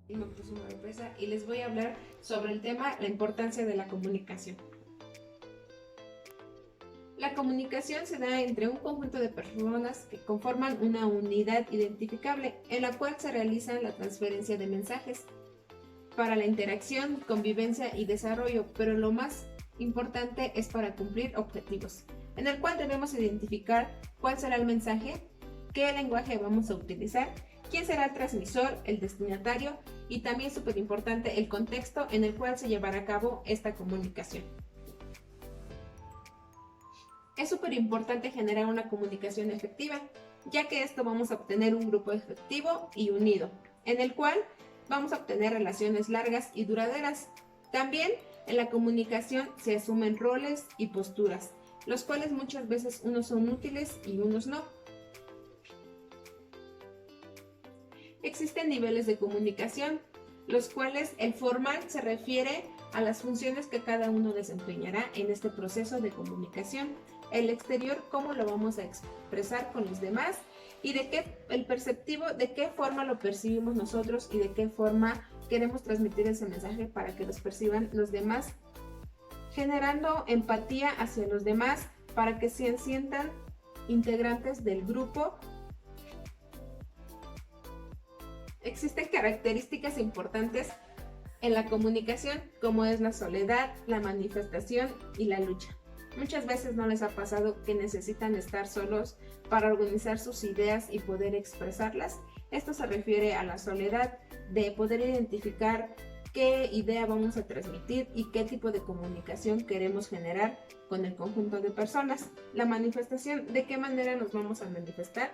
Me puse una sorpresa y les voy a hablar sobre el tema, la importancia de la comunicación. La comunicación se da entre un conjunto de personas que conforman una unidad identificable en la cual se realiza la transferencia de mensajes para la interacción, convivencia y desarrollo, pero lo más importante es para cumplir objetivos, en el cual debemos identificar cuál será el mensaje, qué lenguaje vamos a utilizar, quién será el transmisor, el destinatario y también súper importante el contexto en el cual se llevará a cabo esta comunicación. Es súper importante generar una comunicación efectiva, ya que esto vamos a obtener un grupo efectivo y unido, en el cual vamos a obtener relaciones largas y duraderas. También en la comunicación se asumen roles y posturas, los cuales muchas veces unos son útiles y unos no. Existen niveles de comunicación, los cuales el formal se refiere a las funciones que cada uno desempeñará en este proceso de comunicación. El exterior, cómo lo vamos a expresar con los demás, y el perceptivo, de qué forma lo percibimos nosotros y de qué forma queremos transmitir ese mensaje para que los perciban los demás, generando empatía hacia los demás para que se sientan integrantes del grupo. Existen características importantes en la comunicación, como es la soledad, la manifestación y la lucha. Muchas veces no les ha pasado que necesitan estar solos para organizar sus ideas y poder expresarlas. Esto se refiere a la soledad, de poder identificar qué idea vamos a transmitir y qué tipo de comunicación queremos generar con el conjunto de personas. La manifestación, de qué manera nos vamos a manifestar.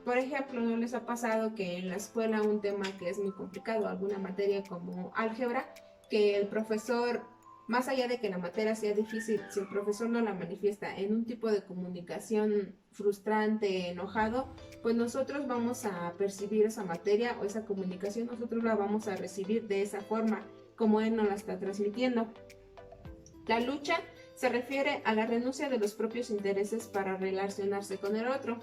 Por ejemplo, ¿no les ha pasado que en la escuela un tema que es muy complicado, alguna materia como álgebra, que el profesor, más allá de que la materia sea difícil, si el profesor no la manifiesta en un tipo de comunicación frustrante, enojado, pues nosotros vamos a percibir esa materia o esa comunicación, nosotros la vamos a recibir de esa forma, como él nos la está transmitiendo. La lucha se refiere a la renuncia de los propios intereses para relacionarse con el otro.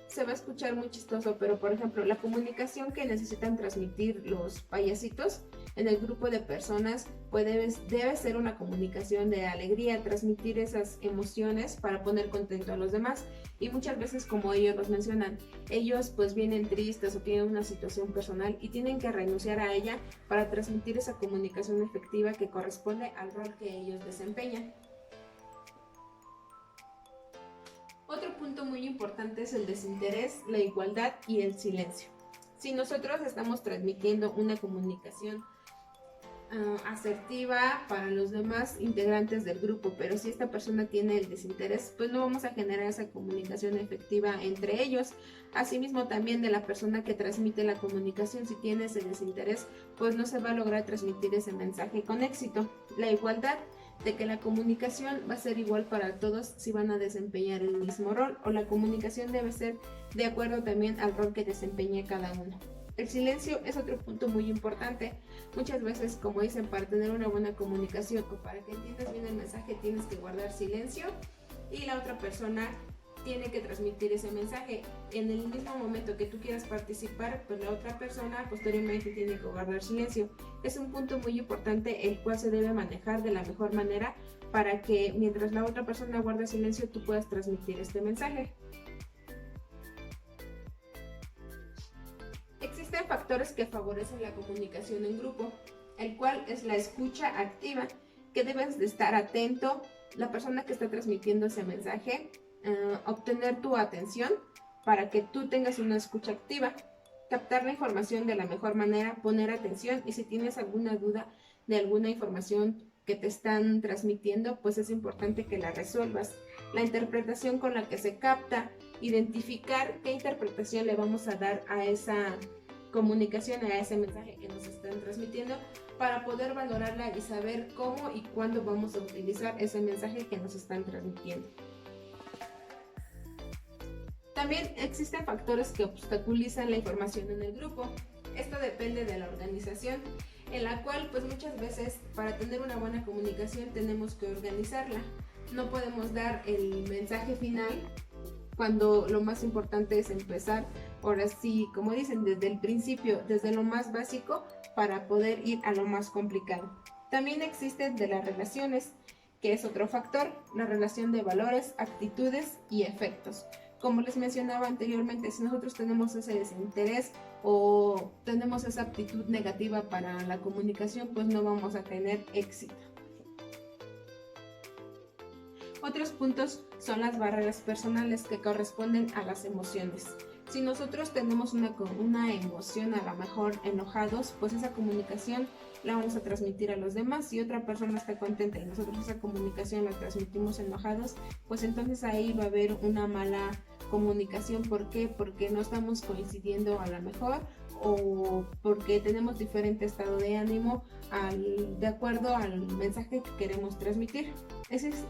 Se va a escuchar muy chistoso, pero por ejemplo, la comunicación que necesitan transmitir los payasitos en el grupo de personas debe ser una comunicación de alegría, transmitir esas emociones para poner contento a los demás. Y muchas veces, como ellos los mencionan, ellos pues vienen tristes o tienen una situación personal y tienen que renunciar a ella para transmitir esa comunicación efectiva que corresponde al rol que ellos desempeñan. Otro punto muy importante es el desinterés, la igualdad y el silencio. Si nosotros estamos transmitiendo una comunicación asertiva para los demás integrantes del grupo, pero si esta persona tiene el desinterés, pues no vamos a generar esa comunicación efectiva entre ellos. Asimismo, también de la persona que transmite la comunicación, si tiene ese desinterés, pues no se va a lograr transmitir ese mensaje con éxito. La igualdad, de que la comunicación va a ser igual para todos si van a desempeñar el mismo rol, o la comunicación debe ser de acuerdo también al rol que desempeñe cada uno. El silencio es otro punto muy importante. Muchas veces, como dicen, para tener una buena comunicación o para que entiendas bien el mensaje tienes que guardar silencio y la otra persona tiene que transmitir ese mensaje. En el mismo momento que tú quieras participar, pues la otra persona posteriormente tiene que guardar silencio. Es un punto muy importante el cual se debe manejar de la mejor manera para que mientras la otra persona guarda silencio tú puedas transmitir este mensaje. Existen factores que favorecen la comunicación en grupo, el cual es la escucha activa, que debes de estar atento, la persona que está transmitiendo ese mensaje, obtener tu atención para que tú tengas una escucha activa, captar la información de la mejor manera, poner atención, y si tienes alguna duda de alguna información que te están transmitiendo, pues es importante que la resuelvas. La interpretación con la que se capta, identificar qué interpretación le vamos a dar a esa comunicación, a ese mensaje que nos están transmitiendo, para poder valorarla y saber cómo y cuándo vamos a utilizar ese mensaje que nos están transmitiendo. También existen factores que obstaculizan la información en el grupo. Esto depende de la organización, en la cual pues muchas veces para tener una buena comunicación tenemos que organizarla. No podemos dar el mensaje final cuando lo más importante es empezar ahora sí, como dicen, desde el principio, desde lo más básico para poder ir a lo más complicado. También existen de las relaciones, que es otro factor, la relación de valores, actitudes y efectos. Como les mencionaba anteriormente, si nosotros tenemos ese desinterés o tenemos esa actitud negativa para la comunicación, pues no vamos a tener éxito. Otros puntos son las barreras personales que corresponden a las emociones. Si nosotros tenemos una emoción, a lo mejor enojados, pues esa comunicación la vamos a transmitir a los demás. Si otra persona está contenta y nosotros esa comunicación la transmitimos enojados, pues entonces ahí va a haber una mala comunicación. ¿Por qué? Porque no estamos coincidiendo a lo mejor, o porque tenemos diferente estado de ánimo de acuerdo al mensaje que queremos transmitir.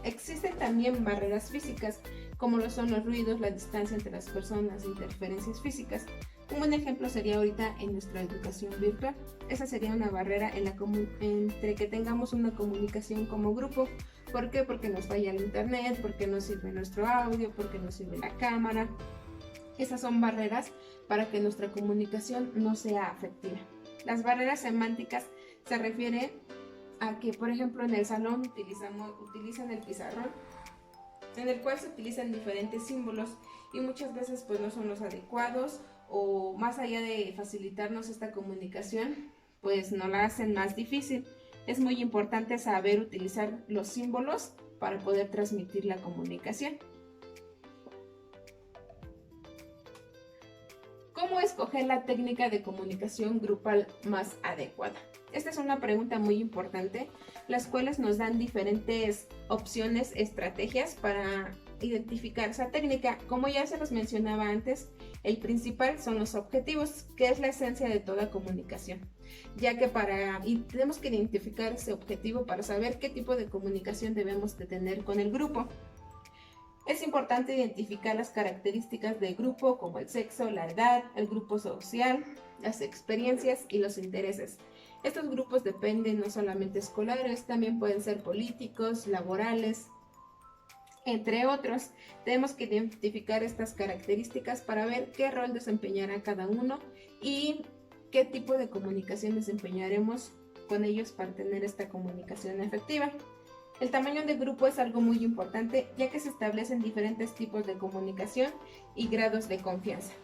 Existen también barreras físicas, como lo son los ruidos, la distancia entre las personas, interferencias físicas. Un buen ejemplo sería ahorita en nuestra educación virtual. Esa sería una barrera entre que tengamos una comunicación como grupo. ¿Por qué? Porque nos falla el internet, porque no sirve nuestro audio, porque no sirve la cámara. Esas son barreras para que nuestra comunicación no sea afectiva. Las barreras semánticas se refieren a que, por ejemplo, en el salón utilizan el pizarrón, en el cual se utilizan diferentes símbolos y muchas veces pues no son los adecuados, o más allá de facilitarnos esta comunicación, pues nos la hacen más difícil. Es muy importante saber utilizar los símbolos para poder transmitir la comunicación. ¿Cómo escoger la técnica de comunicación grupal más adecuada? Esta es una pregunta muy importante, las cuales nos dan diferentes opciones, estrategias para identificar esa técnica. Como ya se los mencionaba antes, el principal son los objetivos, que es la esencia de toda comunicación, ya que tenemos que identificar ese objetivo para saber qué tipo de comunicación debemos de tener con el grupo. Es importante identificar las características del grupo, como el sexo, la edad, el grupo social, las experiencias y los intereses. Estos grupos dependen no solamente escolares, también pueden ser políticos, laborales, entre otros. Tenemos que identificar estas características para ver qué rol desempeñará cada uno y qué tipo de comunicación desempeñaremos con ellos para tener esta comunicación efectiva. El tamaño de grupo es algo muy importante, ya que se establecen diferentes tipos de comunicación y grados de confianza.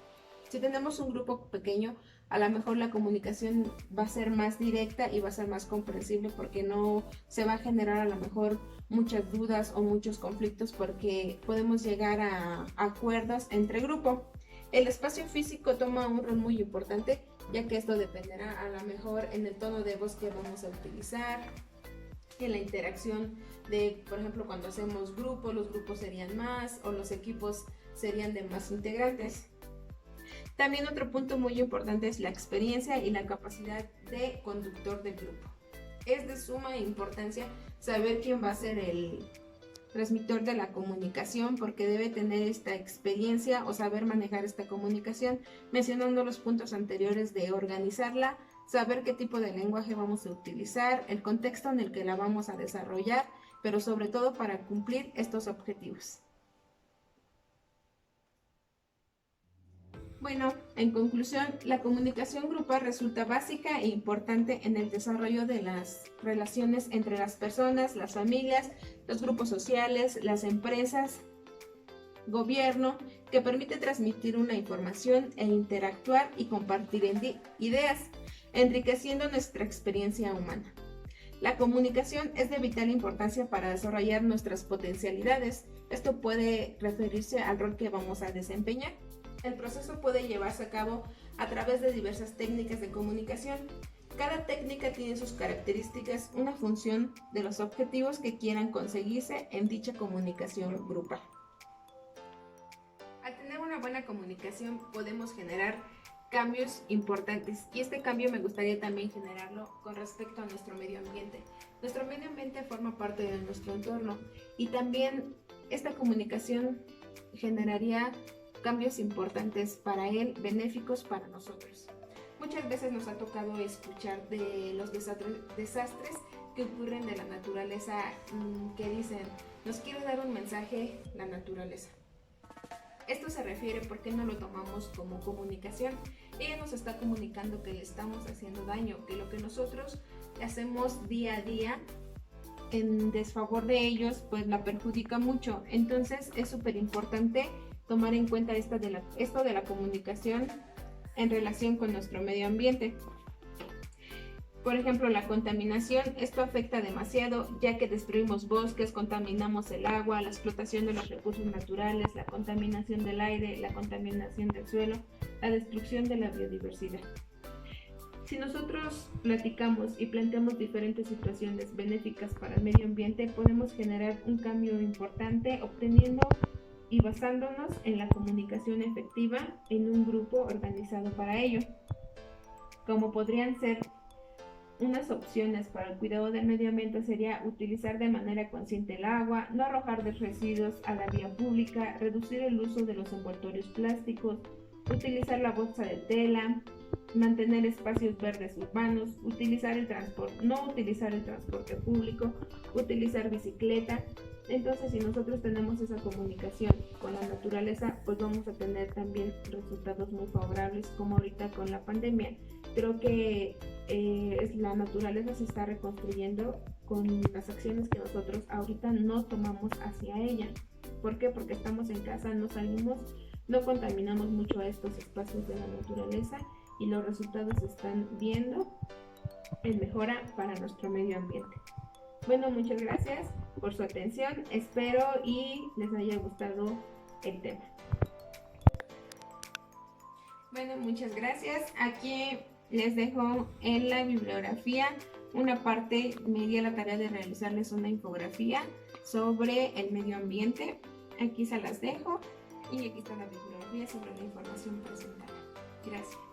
Si tenemos un grupo pequeño, a lo mejor la comunicación va a ser más directa y va a ser más comprensible, porque no se va a generar a lo mejor muchas dudas o muchos conflictos, porque podemos llegar a acuerdos entre grupo. El espacio físico toma un rol muy importante, ya que esto dependerá a lo mejor en el tono de voz que vamos a utilizar, en la interacción de, por ejemplo, cuando hacemos grupos, los grupos serían más o los equipos serían de más integrantes. También otro punto muy importante es la experiencia y la capacidad de conductor del grupo. Es de suma importancia saber quién va a ser el transmisor de la comunicación, porque debe tener esta experiencia o saber manejar esta comunicación, mencionando los puntos anteriores de organizarla, saber qué tipo de lenguaje vamos a utilizar, el contexto en el que la vamos a desarrollar, pero sobre todo para cumplir estos objetivos. Bueno, en conclusión, la comunicación grupal resulta básica e importante en el desarrollo de las relaciones entre las personas, las familias, los grupos sociales, las empresas, gobierno, que permite transmitir una información e interactuar y compartir ideas, enriqueciendo nuestra experiencia humana. La comunicación es de vital importancia para desarrollar nuestras potencialidades. Esto puede referirse al rol que vamos a desempeñar. El proceso puede llevarse a cabo a través de diversas técnicas de comunicación. Cada técnica tiene sus características, una función de los objetivos que quieran conseguirse en dicha comunicación grupal. Al tener una buena comunicación podemos generar cambios importantes, y este cambio me gustaría también generarlo con respecto a nuestro medio ambiente. Nuestro medio ambiente forma parte de nuestro entorno, y también esta comunicación generaría cambios importantes para él, benéficos para nosotros. Muchas veces nos ha tocado escuchar de los desastres que ocurren de la naturaleza, que dicen, nos quiere dar un mensaje la naturaleza. Esto se refiere porque no lo tomamos como comunicación. Ella nos está comunicando que le estamos haciendo daño, que lo que nosotros hacemos día a día en desfavor de ellos, pues la perjudica mucho. Entonces es súper importante tomar en cuenta esto de la comunicación en relación con nuestro medio ambiente. Por ejemplo, la contaminación, esto afecta demasiado ya que destruimos bosques, contaminamos el agua, la explotación de los recursos naturales, la contaminación del aire, la contaminación del suelo, la destrucción de la biodiversidad. Si nosotros platicamos y planteamos diferentes situaciones benéficas para el medio ambiente, podemos generar un cambio importante obteniendo y basándonos en la comunicación efectiva en un grupo organizado para ello, como podrían ser unas opciones para el cuidado del medio ambiente sería utilizar de manera consciente el agua, no arrojar residuos a la vía pública, reducir el uso de los envoltorios plásticos, utilizar la bolsa de tela, mantener espacios verdes urbanos, no utilizar el transporte público, utilizar bicicleta. Entonces, si nosotros tenemos esa comunicación con la naturaleza, pues vamos a tener también resultados muy favorables, como ahorita con la pandemia. Creo que la naturaleza se está reconstruyendo con las acciones que nosotros ahorita no tomamos hacia ella. ¿Por qué? Porque estamos en casa, no salimos, no contaminamos mucho a estos espacios de la naturaleza y los resultados se están viendo en mejora para nuestro medio ambiente. Bueno, muchas gracias por su atención, espero y les haya gustado el tema. Bueno, muchas gracias. Aquí les dejo en la bibliografía una parte, me di a la tarea de realizarles una infografía sobre el medio ambiente. Aquí se las dejo y aquí está la bibliografía sobre la información presentada. Gracias.